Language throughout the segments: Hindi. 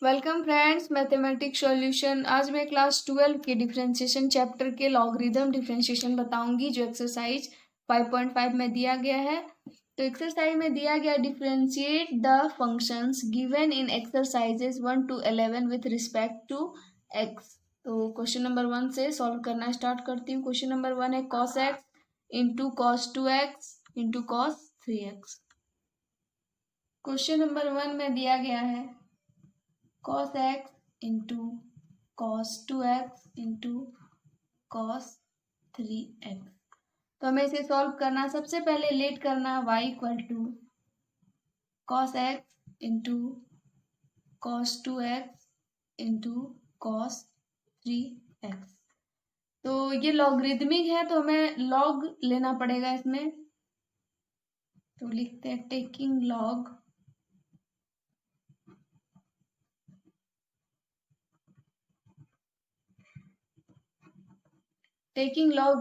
Welcome friends, mathematics solution. आज मैं क्लास 12 के डिफरेंशिएशन चैप्टर के लॉगरिदम डिफरेंशिएशन बताऊंगी जो एक्सरसाइज 5.5 में दिया गया है। तो एक्सरसाइज में दिया गया differentiate the functions given in exercises 1 to 11 with respect to x. तो क्वेश्चन नंबर 1 से सॉल्व करना स्टार्ट करती हूँ। क्वेश्चन नंबर 1 है cos x into cos 2x into cos 3x। Question number 1 में दिया गया है cos x into cos 2x into cos 3x। तो हमें इसे सॉल्व करना, सबसे पहले लेट करना y equal to cos x into cos 2x into cos 3x। तो ये लॉगरिदमिक है तो हमें लॉग लेना पड़ेगा इसमें। तो लिखते हैं टेकिंग लॉग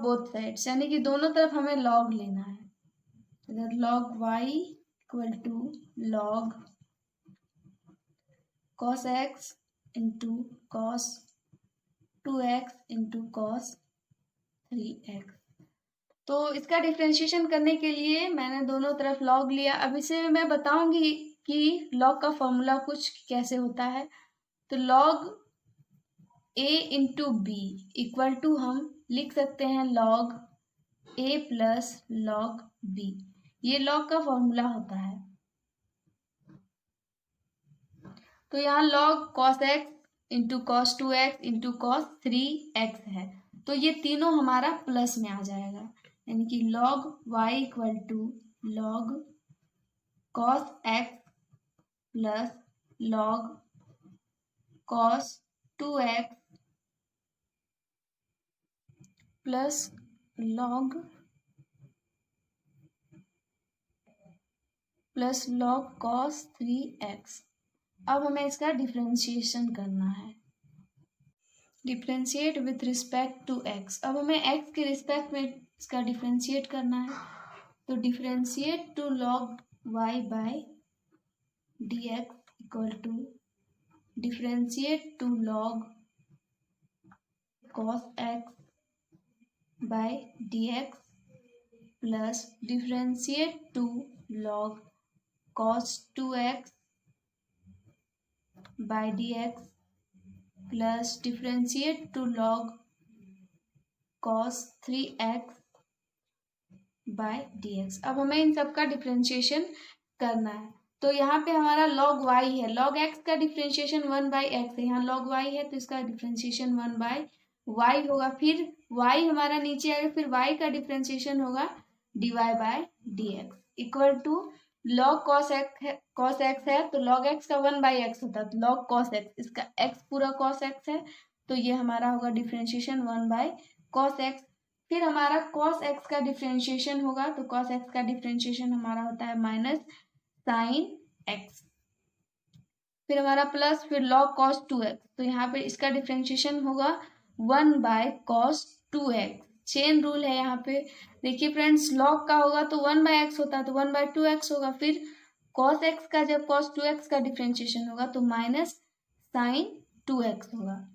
बोथ साइड्स, यानी कि दोनों तरफ हमें लॉग लेना है। इधर log y equal to log cos x into cos 2x into cos 3x। तो इसका डिफ्रेंशिएशन करने के लिए मैंने दोनों तरफ log लिया। अब इसे मैं बताऊंगी कि log का फॉर्मूला कुछ कैसे होता है। तो log a into b equal to हम लिख सकते हैं log a plus log b। ये log का फॉर्मूला होता है। तो यहाँ log cos x into cos 2x into cos 3x है, तो ये तीनों हमारा प्लस में आ जाएगा, यानी कि log y equal to log cos x plus log cos 2x plus log cos 3x। अब हमें इसका डिफरेंशिएशन करना है, differentiate with respect to x. अब हमें एक्स के रिस्पेक्ट में इसका डिफरेंशिएट करना है। तो differentiate to log y by dx equal to differentiate to log cos x by dx plus differentiate to log cos 2x by dx plus differentiate to log cos 3x by dx। अब हमें इन सब का डिफरेंशिएशन करना है। तो यहाँ पे हमारा log y है, log x का डिफरेंशिएशन 1/x है, यहाँ log y है तो इसका डिफरेंशिएशन 1/y होगा। फिर y हमारा नीचे आएगा, फिर y का डिफरेंशिएशन होगा dy by dx equal to log cos x है तो log x का 1/x होता है, तो log cos x, इसका x पूरा cos x है तो ये हमारा होगा डिफरेंशिएशन 1/cos x। फिर हमारा cos x का डिफरेंशिएशन होगा, तो cos x का डिफरेंशिएशन हमारा होता है माइनस साइन x। फिर हमारा प्लस, फिर log cos 2x, तो यहाँ पे इसका डिफरेंशिएशन होगा 1/cos 2x। चेन रूल है यहाँ पे। देखिए फ्रेंड्स, log का होगा तो 1/x होता है तो 1/2x होगा। फिर cos x का जब cos 2x का डिफरेंशिएशन होगा तो माइनस साइन 2x होगा।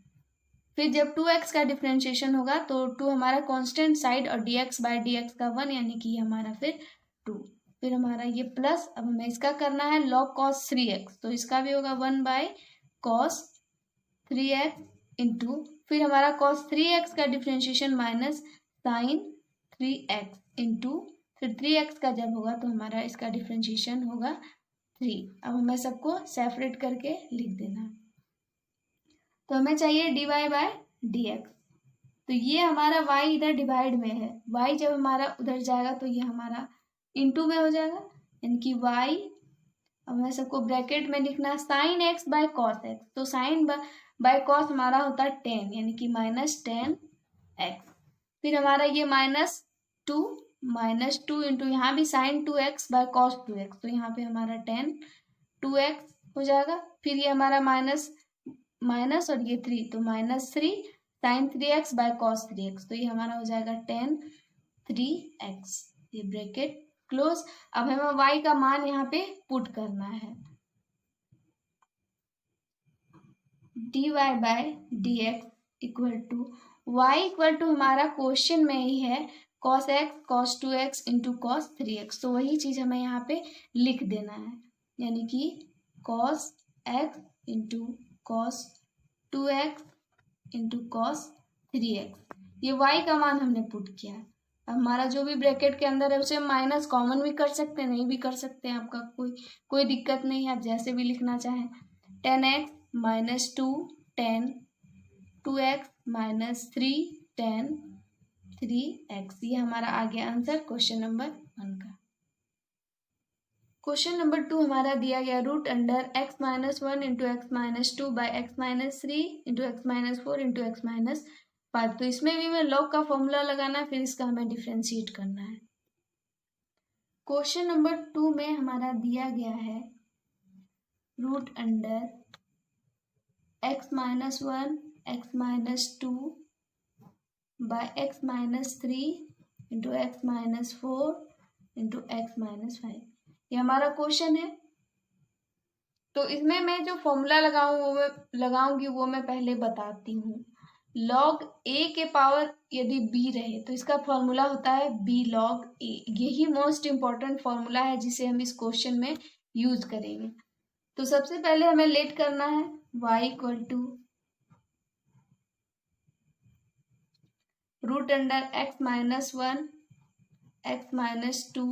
फिर जब 2x का डिफरेंशिएशन होगा तो 2 हमारा कांस्टेंट साइड और dx बाय dx का 1, यानी कि हमारा फिर 2। फिर हमारा ये प्लस, अब हमें इसका करना है log cos 3x, तो इसका भी होगा 1/cos 3x इंटू फिर हमारा cos 3x का differentiation minus sign 3x into फिर 3x का जब होगा तो हमारा इसका डिफरेंशिएशन होगा 3। अब हमें सबको सेपरेट करके लिख देना। तो हमें चाहिए dy बाय dx। तो ये हमारा y इधर डिवाइड में है, y जब हमारा उधर जाएगा तो ये हमारा इंटू में हो जाएगा, यानी कि y, अब हमें सबको ब्रैकेट में लिखना sine x by cos x। तो साइन बाय कॉस हमारा होता है 10, यानी कि माइनस 10x। फिर हमारा ये -2 इंटू यहाँ भी sign 2x by cos 2x, तो यहाँ पे हमारा 2x हो जाएगा। फिर ये हमारा माइनस और ये 3, तो -3 sign 3x by cos 3x, तो ये हमारा हो जाएगा 3x। ये ब्रैकेट क्लोज। अब हमें y का मान यहाँ पे पुट करना है। dy by d x equal to y equal to हमारा क्वेश्चन में ही है cos x cos 2x into cos 3x, तो वही चीज हमें यहाँ पे लिख देना है, यानी कि cos x into cos 2x into cos 3x, ये y का मान हमने पुट किया है। अब हमारा जो भी ब्रैकेट के अंदर है उसे माइनस कॉमन भी कर सकते हैं, नहीं भी कर सकते हैं, आपका कोई दिक्कत नहीं है, आप जैसे भी लिखना चाहें। 10x minus 2 10 2x minus 3 10 3x, ये हमारा आ गया आंसर क्वेश्चन नंबर 1 का। क्वेश्चन नंबर 2 हमारा दिया गया root under x minus 1 into x minus 2 by x minus 3 into x minus 4 into x minus 5, तो इसमें भी हमें लॉग का फॉर्मूला लगाना है, फिर इसका हमें डिफ्रेंशिएट करना है। क्वेश्चन नंबर 2 में हमारा दिया गया है root under x minus 1 x minus 2 by x minus 3 into x minus 4 into x minus 5, ये हमारा क्वेश्चन है। तो इसमें मैं जो फॉर्मूला लगाऊंगी वो मैं पहले बताती हूँ। लॉग ए के पावर यदि बी रहे तो इसका फॉर्मूला होता है बी लॉग ए, यही मोस्ट इंपॉर्टेंट फॉर्मूला है जिसे हम इस क्वेश्चन में यूज करेंगे। तो सबसे पहले हमें लेट करना है y equal to root under x minus 1 x minus 2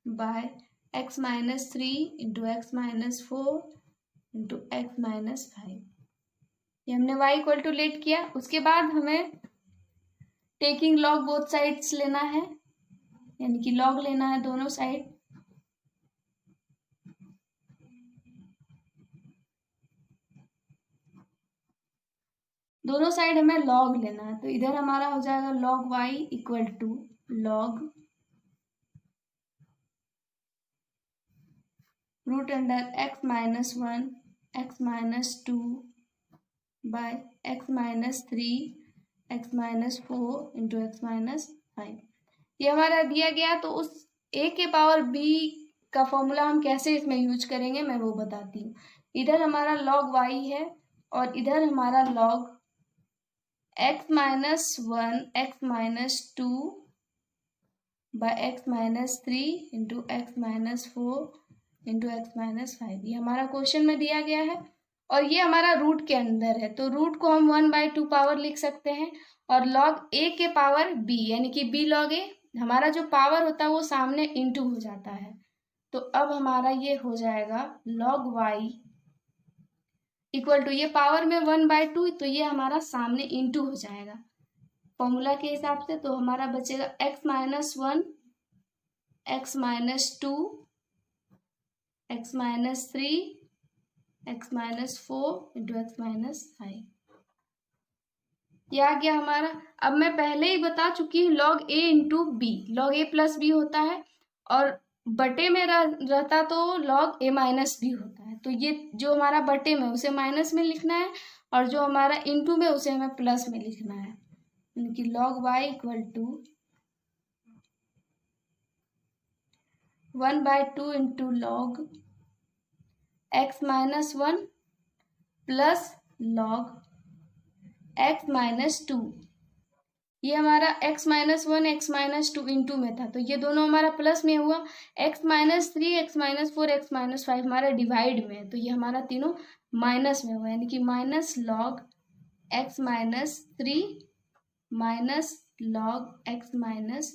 by x minus 3 into x minus 4 into x minus 5, ये हमने y इक्वल टू लेट किया। उसके बाद हमें टेकिंग लॉग बोथ साइड्स लेना है, यानी कि लॉग लेना है दोनों साइड। दोनों साइड हमें लॉग लेना है, तो इधर हमारा हो जाएगा log y equal to log root under x minus 1 x minus 2 by x minus 3 x minus 4 into x minus 5, ये हमारा दिया गया। तो उस a के पावर b का फॉर्मूला हम कैसे इसमें यूज करेंगे मैं वो बताती हूँ। इधर हमारा लॉग y है और इधर हमारा log x minus 1 x minus 2 by x minus 3 into x minus 4 into x minus 5, ये हमारा क्वेश्चन में दिया गया है और ये हमारा रूट के अंदर है, तो रूट को हम 1/2 पावर लिख सकते हैं और लॉग a के पावर b, यानी कि b लॉग a, हमारा जो पावर होता है वो सामने इंटू हो जाता है। तो अब हमारा ये हो जाएगा लॉग y इक्वल टू, ये पावर में 1/2, तो ये हमारा सामने इंटू हो जाएगा फॉर्मूला के हिसाब से। तो हमारा बचेगा x minus 1 x minus 2 x minus 3 x minus 4 into x minus 5, ये आ गया हमारा। अब मैं पहले ही बता चुकी हूँ log a into b, log a plus b होता है और बटे में रहता तो लॉग a माइनस बी होता है। तो ये जो हमारा बटे में उसे माइनस में लिखना है और जो हमारा इंटू में उसे हमें प्लस में लिखना है, यानी कि log y equal to 1/2 into log x minus 1 plus log x minus 2, ये हमारा x minus 1 x minus 2 into में था, तो ये दोनों हमारा प्लस में हुआ। x minus 3 x minus 4 x minus 5 हमारा डिवाइड में है, तो ये हमारा तीनों माइनस में हुआ, यानी कि minus log x minus 3 minus log x minus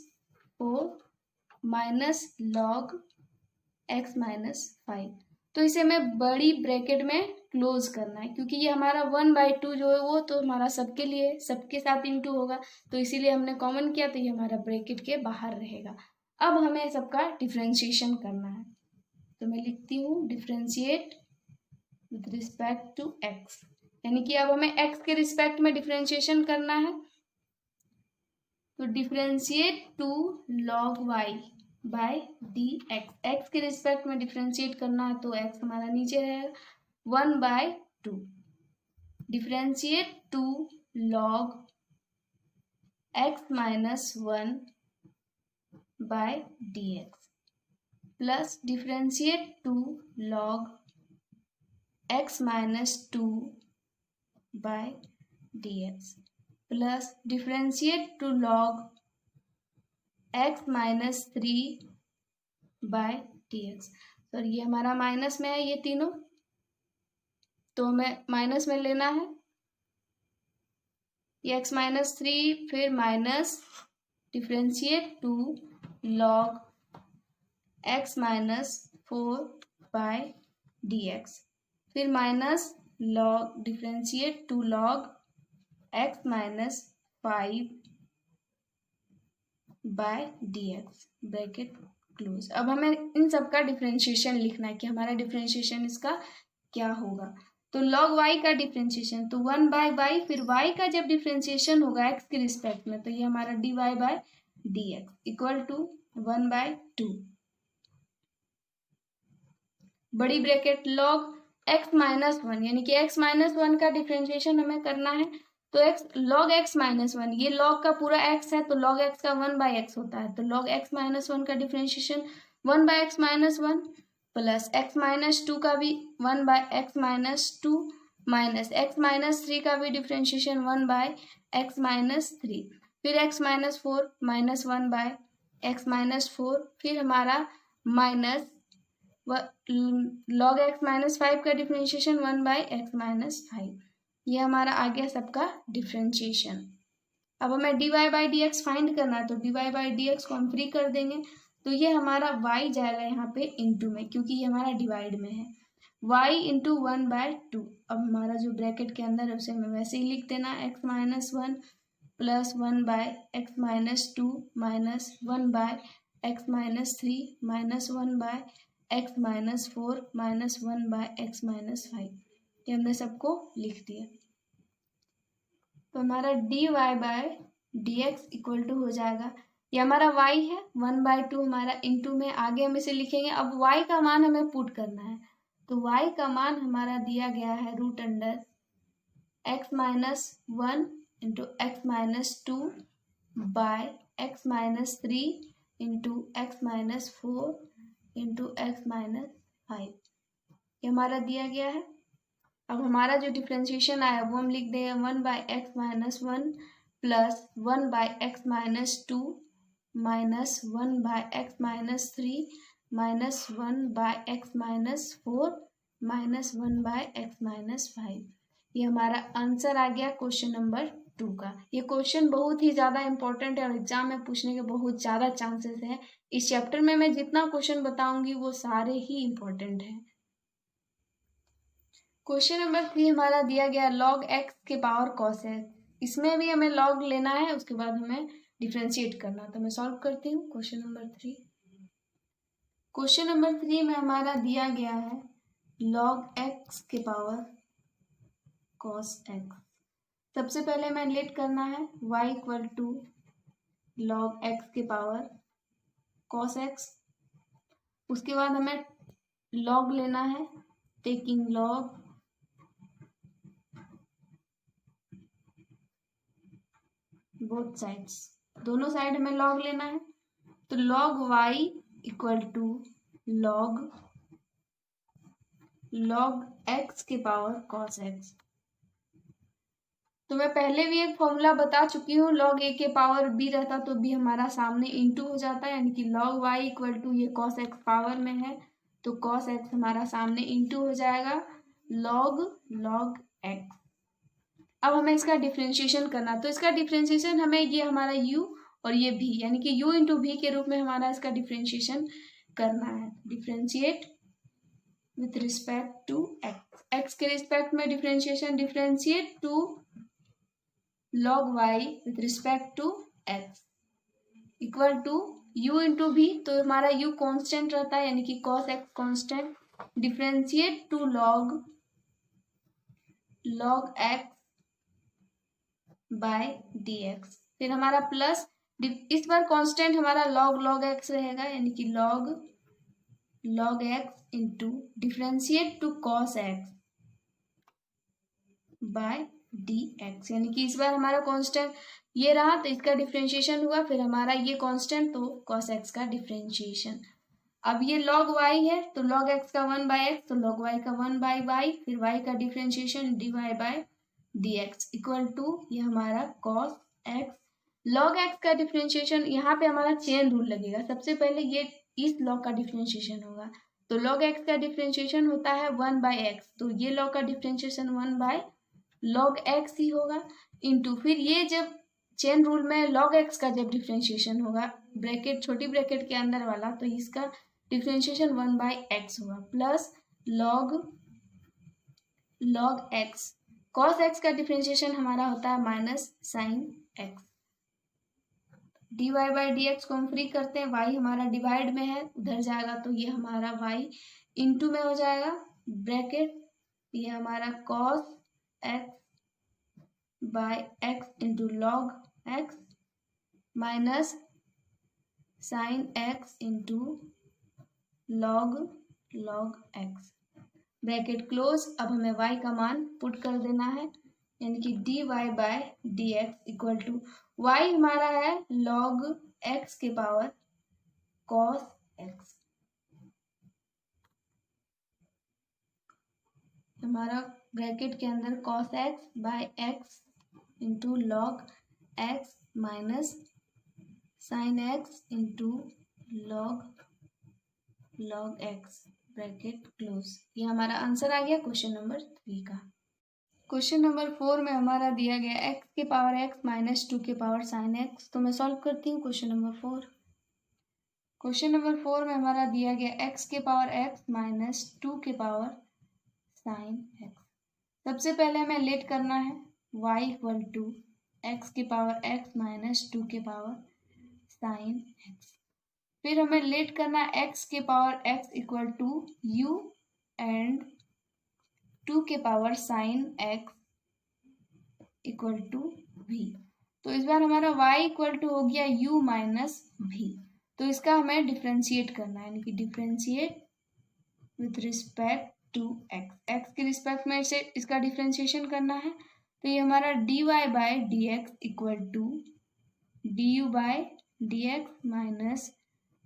4 minus log x minus 5। तो इसे हमें बड़ी ब्रैकेट में क्लोज करना है, क्योंकि ये हमारा 1/2 जो है वो तो हमारा सबके लिए सबके साथ इंटू होगा, तो इसीलिए हमने कॉमन किया, तो ये हमारा ब्रैकेट के बाहर रहेगा। अब हमें सबका डिफ्रेंशिएशन करना है, तो मैं लिखती हूँ differentiate with respect to x, यानी कि अब हमें x के रिस्पेक्ट में डिफ्रेंशिएशन करना है। तो differentiate to log y by d x, x के रिस्पेक्ट में डिफ्रेंशिएट करना है, तो x हमारा नीचे रहेगा 1/2 differentiate to log x minus 1 by d x plus differentiate to log x minus 2 by dx plus differentiate to log x minus 3 by dx। तो ये हमारा माइनस में है ये तीनों, तो हमें माइनस में लेना है ये x माइनस 3, फिर minus differentiate to log x minus 4 by dx, फिर minus log differentiate to log x minus 5 by dx bracket close. अब हमें इन सब का डिफ्रेंशिएशन लिखना है कि हमारा डिफ्रेंशिएशन इसका क्या होगा। तो log y का डिफ्रेंशिएशन तो 1 बाय y, फिर y का जब डिफ्रेंशिएशन होगा x के रिस्पेक्ट में तो ये हमारा dy by dx equal to 1 by 2 बड़ी ब्रैकेट log x माइनस 1, यानी कि x माइनस 1 का डिफ्रेंशिएशन हमें करना है। तो log x माइनस 1, ये log का पूरा x है तो log x का 1 बाय x होता है, तो log x माइनस 1 का differentiation 1 by x minus 1 plus x minus 2 का भी 1 by x minus 2 minus x minus 3 का भी डिफ्रेंशिएशन 1 बाय x माइनस 3, फिर x minus 4 minus 1 by x minus 4, फिर हमारा माइनस log x माइनस 5 का डिफ्रेंशिएशन 1 बाय x माइनस 5। ये हमारा आ गया सबका डिफ्रेंशिएशन। अब हमें dy बाई dx फाइंड करना है, तो dy बाई dx को हम फ्री कर देंगे तो ये हमारा y जाएगा यहाँ पे इंटू में, क्योंकि ये हमारा डिवाइड में है, y इंटू 1 बाय 2। अब हमारा जो ब्रैकेट के अंदर है उसे हमें वैसे ही लिख देना x minus 1 plus 1 by x minus 2 minus 1 by x minus 3 minus 1 by x minus 4 minus 1 by x minus 5। ये हमने सबको लिख दिया। तो हमारा dy by dx equal to हो जाएगा, ये हमारा y है 1 बाय 2 हमारा इंटू में, आगे हम इसे लिखेंगे। अब y का मान हमें पुट करना है, तो y का मान हमारा दिया गया है root under x minus 1 into x minus 2 by x minus 3 into x minus 4 into x minus 5, ये हमारा दिया गया है। अब हमारा जो डिफ्रेंशिएशन आया वो हम लिख देंगे 1 by x minus 1 plus 1 by x minus 2 minus 1 by x minus 3 minus 1 by x minus 4 minus 1 by x minus 5। ये हमारा आंसर आ गया क्वेश्चन नंबर 2 का। ये क्वेश्चन बहुत ही ज़्यादा इंपॉर्टेंट है और एग्जाम में पूछने के बहुत ज़्यादा चांसेस हैं। इस चैप्टर में मैं जितना क्वेश्चन बताऊंगी वो सारे ही इंपॉर्टेंट हैं। क्वेश्चन नंबर 3 हमारा दिया गया log x के पावर cos x, इसमें भी हमें log लेना है, उसके बाद हमें डिफ्रेंशिएट करना। तो मैं सॉल्व करती हूँ क्वेश्चन नंबर 3। क्वेश्चन नंबर 3 में हमारा दिया गया है log x के पावर cos x। सबसे पहले हमें लेट करना है y equal to log x के पावर cos x, उसके बाद हमें log लेना है टेकिंग log बोथ साइड्स, दोनों साइड हमें log लेना है। तो log y equal to log x के पावर cos x। तो मैं पहले भी एक फॉर्मूला बता चुकी हूँ, log a के पावर b रहता तो b हमारा सामने इंटू हो जाता है, यानी कि log y इक्वल टू ये cos x पावर में है तो cos x हमारा सामने इंटू हो जाएगा log x। अब हमें इसका डिफ्रेंशिएशन करना, तो इसका डिफ्रेंशिएशन हमें ये हमारा u और ये v, यानी कि u इंटू v के रूप में हमारा इसका डिफ्रेंशिएशन करना है। Differentiate with respect to x, x के रिस्पेक्ट में differentiation, differentiate to log y with respect to x equal to u into v, तो हमारा u कांस्टेंट रहता है यानी कि cos x constant, differentiate to log x by dx, फिर हमारा प्लस इस बार कांस्टेंट हमारा log x रहेगा, यानी कि log x into differentiate to cos x by dx, यानी कि इस बार हमारा कांस्टेंट ये रहा तो इसका डिफ्रेंशिएशन हुआ, फिर हमारा ये कांस्टेंट तो cos x का डिफ्रेंशिएशन। अब ये log y है तो log x का 1 बाय x, तो log y का 1 बाय y, फिर y का differentiation dy by dx equal to ये हमारा cos x log x का डिफरेंशिएशन, यहाँ पे हमारा चेन रूल लगेगा। सबसे पहले ये इस log का डिफरेंशिएशन होगा, तो log x का डिफरेंशिएशन होता है 1/x, तो ये log का डिफरेंशिएशन 1/log x ही होगा, इंटू फिर ये जब चेन रूल में log x का जब डिफरेंशिएशन होगा, ब्रैकेट छोटी ब्रैकेट के अंदर वाला, तो इसका डिफरेंशिएशन 1/x होगा, plus log x cos x का डिफरेंशिएशन हमारा होता है minus sine x। dy by d x को हम फ्री करते हैं, y हमारा डिवाइड में है, उधर जाएगा तो ये हमारा y इंटू में हो जाएगा, ब्रैकेट ये हमारा cos x by x into log x minus sine x into log x, bracket close. अब हमें y का मान पुट कर देना है, यानी कि dy by d x equal to y हमारा है log x के पावर cos x, हमारा ब्रैकेट के अंदर cos x by x into log x minus sine x into log x, bracket close. ये हमारा आंसर आ गया क्वेश्चन नंबर 3 का। क्वेश्चन नंबर 4 में हमारा दिया गया x के पावर x माइनस 2 के पावर साइन x, तो मैं सॉल्व करती हूँ क्वेश्चन नंबर 4। क्वेश्चन नंबर 4 में हमारा दिया गया x के पावर x माइनस 2 के पावर साइन x। सबसे पहले हमें लेट करना है y इक्वल टू x के पावर x माइनस 2 के पावर साइन x, फिर हमें लेट करना है x के power x equal to u and 2 के power sine x equal to v। तो इस बार हमारा y इक्वल टू हो गया u माइनस v, तो इसका हमें डिफ्रेंशिएट करना है, यानी कि differentiate with respect to x के रिस्पेक्ट में इसे इसका डिफ्रेंशिएशन करना है, तो ये हमारा dy by d x equal to du by d x minus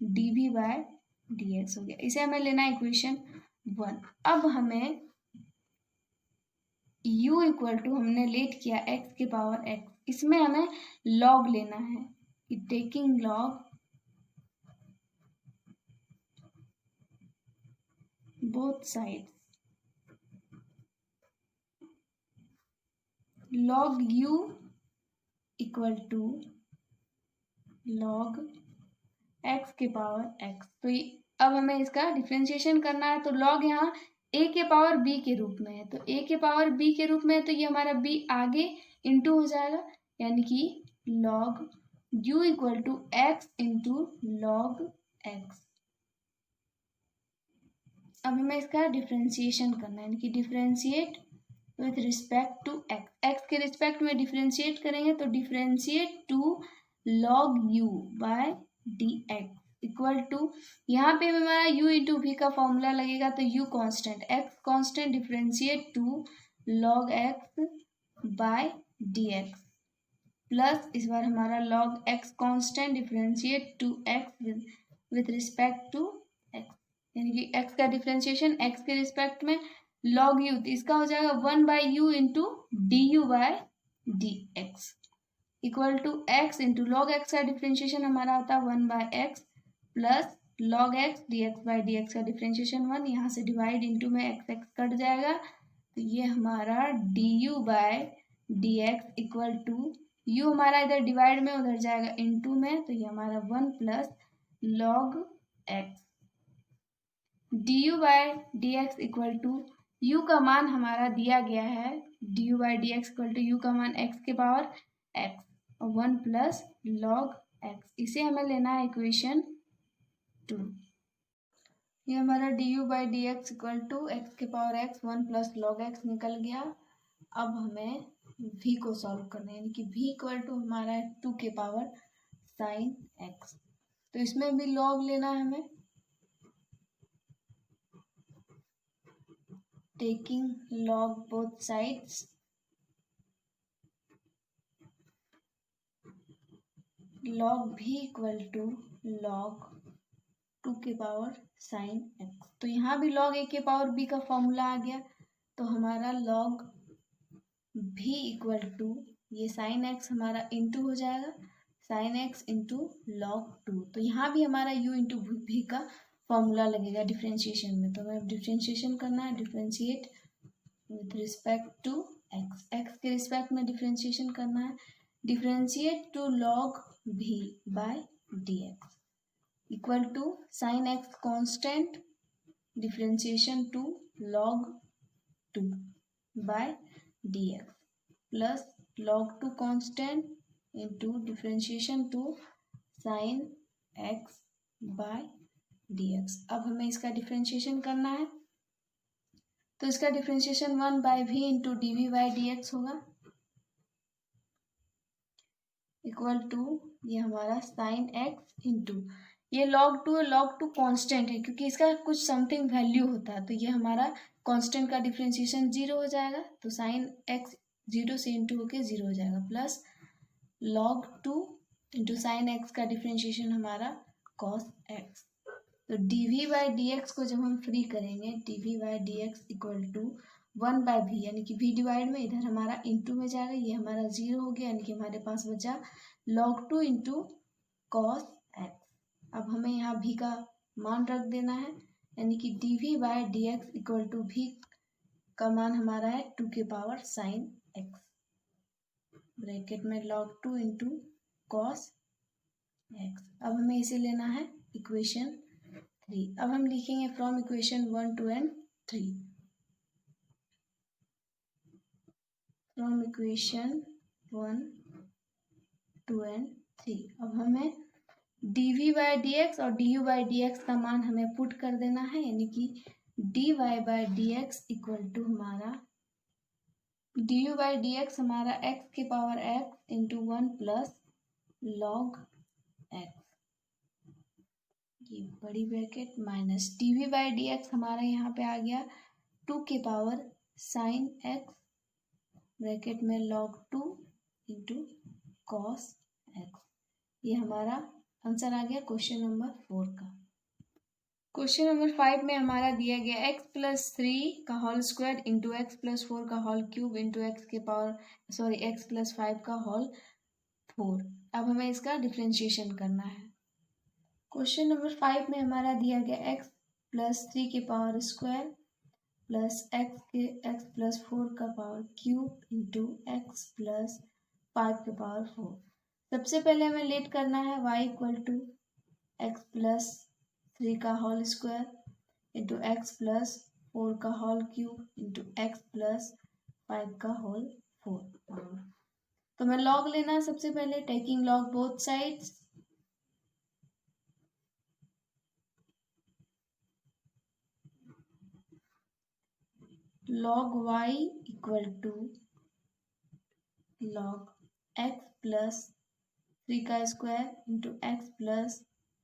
dv by d x हो गया। इसे हमें लेना है इक्वेशन 1। अब हमें u इक्वल टू हमने लेट किया x के पावर x, इसमें हमें log लेना है, कि taking log both sides, log u equal to log x के पावर x। तो अब हमें इसका डिफ्रेंशिएशन करना है, तो log यहाँ a के पावर b के रूप में है, तो a के पावर b के रूप में है, तो ये हमारा b आगे इंटू हो जाएगा, यानी कि log u equal to x into log x। अब हमें इसका डिफ्रेंशिएशन करना है, यानी कि differentiate with respect to x के रिस्पेक्ट में डिफ्रेंशिएट करेंगे, तो differentiate to log u by d x equal to, यहाँ पे हमारा u इंटू v का फॉर्मूला लगेगा, तो u constant x constant differentiate to log x by d x, plus इस बार हमारा log x constant differentiate to x with respect to x, यानी कि x का डिफ्रेंशिएशन x के रिस्पेक्ट में log u, इसका हो जाएगा 1/u into d u by d x equal to x into log x का डिफ्रेंशिएशन हमारा होता है 1/x plus log x dx by d x का डिफ्रेंशिएशन 1, यहाँ से डिवाइड इंटू में x कट जाएगा, तो ये हमारा du by d x equal to u हमारा इधर डिवाइड में उधर जाएगा इंटू में, तो ये हमारा 1 plus log x du by d x equal to u का मान हमारा दिया गया है, du by d x equal to u का मान x के power x 1 plus log x, इसे हमें लेना है इक्वेशन 2। ये हमारा du by d x equal to x के power x 1 plus log x निकल गया। अब हमें v को सॉल्व करना है, यानी कि v इक्वल टू हमारा है 2 के पावर साइन x, तो इसमें भी log लेना है हमें, taking log both sides, log v equal to log 2 के पावर साइन x, तो यहाँ भी log a के पावर b का फॉर्मूला आ गया, तो हमारा log भी इक्वल टू ये साइन एक्स हमारा इंटू हो जाएगा साइन एक्स इंटू लॉग 2। तो यहाँ भी हमारा u इंटू भी का फॉर्मूला लगेगा डिफ्रेंशिएशन में। तो हमें डिफ्रेंशिएशन करना है, differentiate with respect to x, x के रिस्पेक्ट में डिफ्रेंशिएशन करना है। डिफ्रेंशिएट टू लॉग भी by d x equal to sine x constant differentiation to log 2 by dx plus log 2 constant into differentiation to sine x by dx। अब हमें इसका डिफ्रेंशिएशन करना है, तो इसका डिफ्रेंशिएशन 1 बाय भी into d v by d x होगा इक्वल टू ये हमारा साइन x इंटू ये log 2 कांस्टेंट है क्योंकि इसका कुछ समथिंग वैल्यू होता है, तो ये हमारा कांस्टेंट का डिफ्रेंशिएशन 0 हो जाएगा। तो साइन x 0 से इंटू होके 0 हो जाएगा plus log 2 into sine x का डिफ्रेंशिएशन हमारा cos x। तो dv बाई dx को जब हम फ्री करेंगे dv by dx equal to 1 by भी यानी कि v डिवाइड में इधर हमारा इंटू में जाएगा, ये हमारा 0 हो गया यानी कि हमारे पास बचा log 2 इंटू cos x। अब हमें यहाँ भी का मान रख देना है यानी कि dv by dx equal to भी का मान हमारा है 2 के पावर साइन x ब्रैकेट में log 2 इंटू cos x। अब हमें इसे लेना है इक्वेशन 3। अब हम लिखेंगे from equation 1 2 and 3। From equation 1 2 and 3 अब हमें dv बाई dx और du बाई dx का मान हमें पुट कर देना है यानी कि dy by dx equal to हमारा du बाई dx हमारा x के power x into 1 plus log x ये बड़ी bracket minus dv by dx हमारा यहाँ पे आ गया 2 के पावर साइन x ब्रैकेट में log 2 इंटू cos x। ये हमारा आंसर आ गया क्वेश्चन नंबर 4 का। क्वेश्चन नंबर 5 में हमारा दिया गया x प्लस 3 का whole square into x plus 4 का होल क्यूब इंटू एक्स के पावर x प्लस 5 का होल 4। अब हमें इसका डिफ्रेंशिएशन करना है। क्वेश्चन नंबर 5 में हमारा दिया गया x प्लस 3 के power square plus x plus 4 का power cube into x plus 5 के पावर 4। सबसे पहले हमें लेट करना है y equal to x plus 3 का whole square into x plus 4 का whole cube into x plus 5 का होल 4। तो हमें लॉग लेना है सबसे पहले, taking log both sides. log y equal to log x plus 3 का स्क्वायर इंटू एक्स प्लस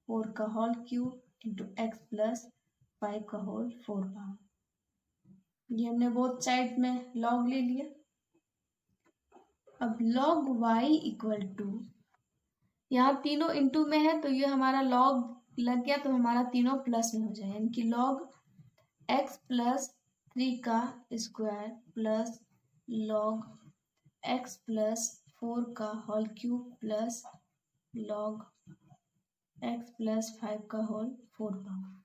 4 का whole cube into x plus 5 का होल 4 पावर। ये हमने बोथ साइड में लॉग ले लिया। अब log y इक्वल टू यहाँ तीनों इंटू में है तो ये हमारा log लग गया तो हमारा तीनों प्लस में हो जाए यानी कि log x प्लस 3 का square plus log x plus 4 का whole cube plus log x plus 5 का होल 4 पावर।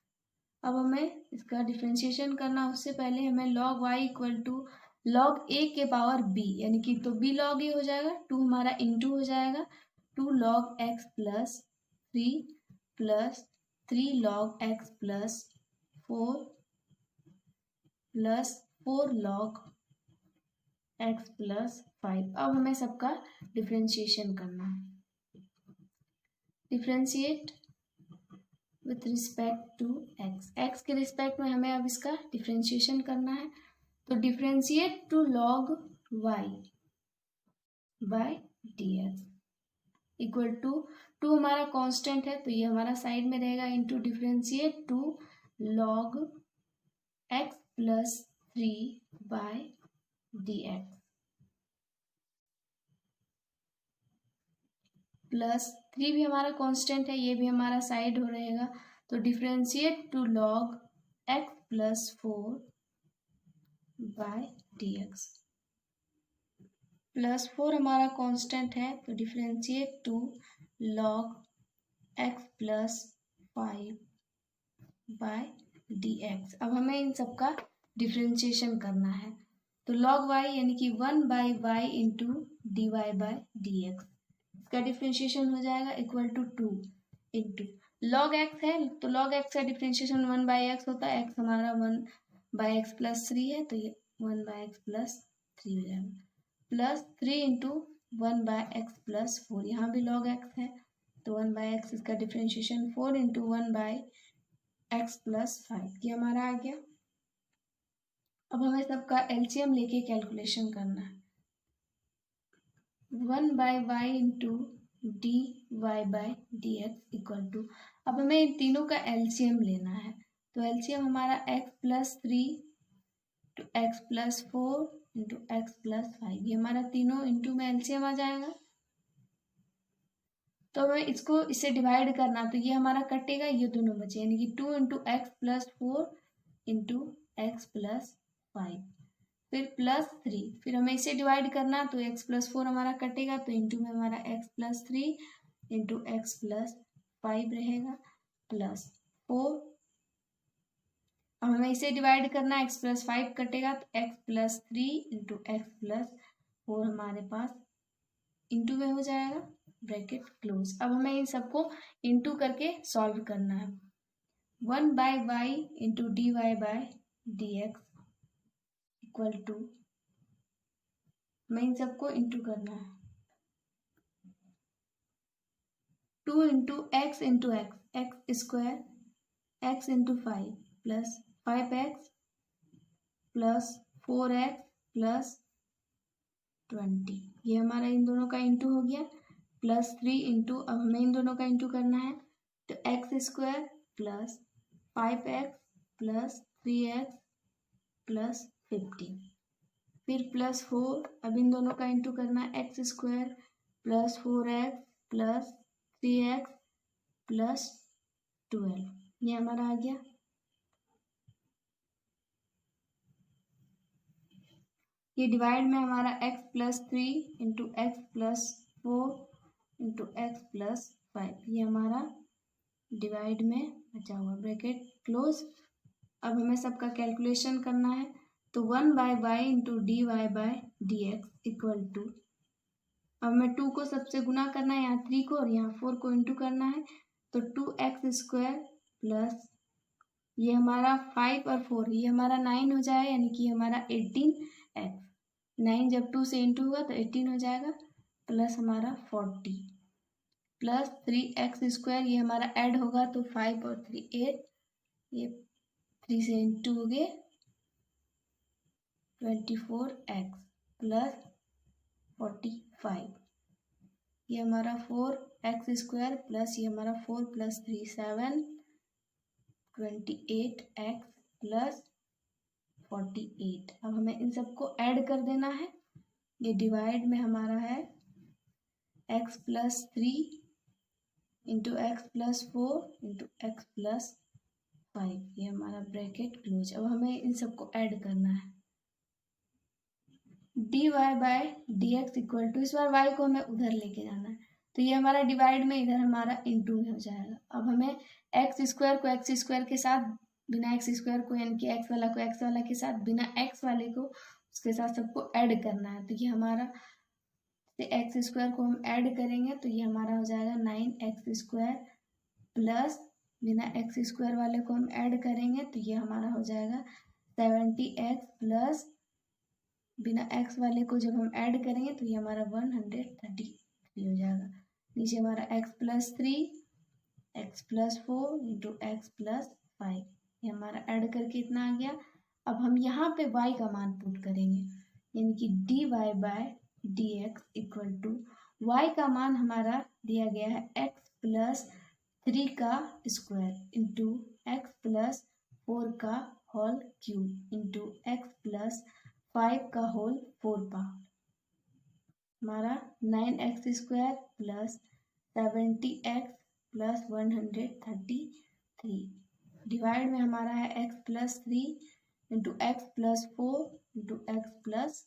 अब हमें इसका डिफ्रेंशिएशन करना, उससे पहले हमें log y equal to log a के पावर b यानी कि तो b log a हो जाएगा, 2 हमारा इंटू हो जाएगा 2 log x plus 3 log x plus 4 log x plus 5। अब हमें सबका डिफ्रेंशिएशन करना है। Differentiate with respect to x, x के रिस्पेक्ट में हमें अब इसका डिफ्रेंशिएशन करना है। तो differentiate to log y by dx equal to 2 हमारा कांस्टेंट है तो ये हमारा साइड में रहेगा into differentiate to log x plus 3 by dx plus 3 भी हमारा कांस्टेंट है, ये भी हमारा साइड हो रहेगा तो differentiate to log x plus 4 by dx +4 हमारा कांस्टेंट है, तो differentiate to log x plus 5 by dx। अब हमें इन सब का डिफ्रेंशिएशन करना है, तो log y यानी कि 1/y into d y by d x, इसका डिफ्रेंशिएशन हो जाएगा equal to 2 into log x है, तो log x का डिफ्रेंशिएशन 1/x होता है, x हमारा 1/x प्लस 3 है, तो ये 1/x प्लस 3 हो जाएगा, प्लस 3 इंटू 1/x प्लस 4, यहाँ भी log x है, तो 1/x इसका डिफ्रेंशिएशन 4 इंटू 1/x प्लस 5, ये हमारा आ गया। अब हमें सबका एलसीएम लेके कैलकुलेशन करना है, 1/y into d y by d x equal to, अब हमें इन तीनों का एलसीएम लेना है, तो एलसीएम हमारा x plus 3 to x plus 4 into x plus 5, ये हमारा तीनों इंटू में एलसीएम आ जाएगा। तो हमें इसको इससे डिवाइड करना, तो ये हमारा कटेगा, ये दोनों बचे, यानी कि 2 into x plus 4 into x plus 5, फिर प्लस 3, फिर हमें इसे डिवाइड करना, तो x प्लस 4 हमारा कटेगा, तो इंटू में हमारा x plus 3 into x plus 5 रहेगा, प्लस 4, अब हमें इसे डिवाइड करना, x प्लस 5 कटेगा, तो x plus 3 into x plus 4 हमारे पास इंटू में हो जाएगा, ब्रैकेट क्लोज। अब हमें इन सबको इंटू करके सॉल्व करना है, 1/y into d y by d x equal to, हमें इन सबको इंटू करना है, 2 into x square x into 5 plus 5x plus 4x plus 20, ये हमारा इन दोनों का इंटू हो गया, प्लस 3 इंटू, अब हमें इन दोनों का इंटू करना है, तो x square plus 5x plus 3x plus 15, फिर प्लस 4, अब इन दोनों का इंटू करना है, x square plus 4x plus 3x plus 12, ये हमारा आ गया। ये डिवाइड में हमारा x plus 3 into x plus 4 into x plus 5, ये हमारा डिवाइड में बचा हुआ, ब्रैकेट क्लोज। अब हमें सबका कैलकुलेशन करना है, तो 1/y into d y by d x equal to, अब हमें 2 को सबसे गुना करना है, यहाँ 3 को और यहाँ 4 को इंटू करना है, तो 2x स्क्वायर प्लस ये हमारा 5 और 4, ये हमारा 9 हो जाएगा, यानी कि हमारा 18x, 9 जब 2 से इंटू होगा तो 18 हो जाएगा, प्लस हमारा 40 प्लस 3x स्क्वायर, ये हमारा ऐड होगा, तो 5 और 3 8, ये 3 से इंटू हो गए 24x प्लस 45, ये हमारा 4x स्क्वायर प्लस ये हमारा 4 प्लस 3 7, 28x प्लस 48। अब हमें इन सबको ऐड कर देना है, ये डिवाइड में हमारा है x plus 3 into x plus 4 into x plus 5, ये हमारा ब्रैकेट क्लोज। अब हमें इन सबको ऐड करना है, d y by d x equal to, इस बार y को हमें उधर लेके जाना है, तो ये हमारा डिवाइड में, इधर हमारा इंटू में हो जाएगा। अब हमें एक्स स्क्वायर को एक्स स्क्वायर के साथ, बिना एक्स स्क्वायर को यानी कि एक्स वाला को एक्स वाला के साथ, बिना एक्स वाले को उसके साथ सबको ऐड करना है, तो ये हमारा एक्स स्क्वायर को हम ऐड करेंगे, तो ये हमारा हो जाएगा 9x स्क्वायर प्लस बिना एक्स स्क्वायर वाले को हम ऐड करेंगे, तो ये हमारा हो जाएगा 70x प्लस बिना x वाले को जब हम ऐड करेंगे तो ये हमारा 133 हो जाएगा। नीचे हमारा x plus 3 x plus 4 into x plus 5, ये हमारा ऐड करके इतना आ गया। अब हम यहाँ पे y का मान पुट करेंगे, यानी कि d y by d x equal to, y का मान हमारा दिया गया है x प्लस 3 का स्क्वायर इंटू एक्स प्लस 4 का whole cube into x plus 5 का होल 4 पावर, हमारा 9x square plus 70x plus 133, divide में हमारा है x plus 3 into x plus 4 into x plus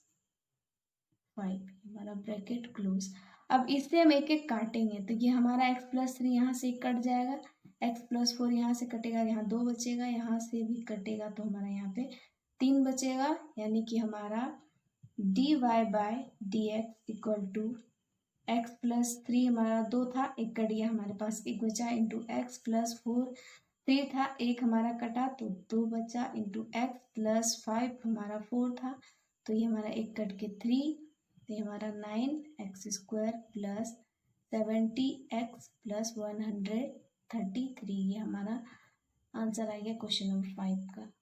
5, हमारा ब्रैकेट क्लोज। अब इससे हम एक एक काटेंगे, तो ये हमारा x+3 यहाँ से कट जाएगा, x+4 यहाँ से कटेगा, यहाँ 2 बचेगा, यहाँ से भी कटेगा, तो हमारा यहाँ पे 3 बचेगा, यानी कि हमारा dy/dx इक्वल टू x+3 हमारा 2 था, एक कट गया, हमारे पास 1 बचा, इंटू x+4 3 था, एक हमारा कटा तो 2 बचा, इंटू x+5 हमारा 4 था, तो ये हमारा एक कट के 3, तो ये हमारा 9x² प्लस 70x प्लस 133, ये हमारा आंसर आ गया क्वेश्चन नंबर 5 का।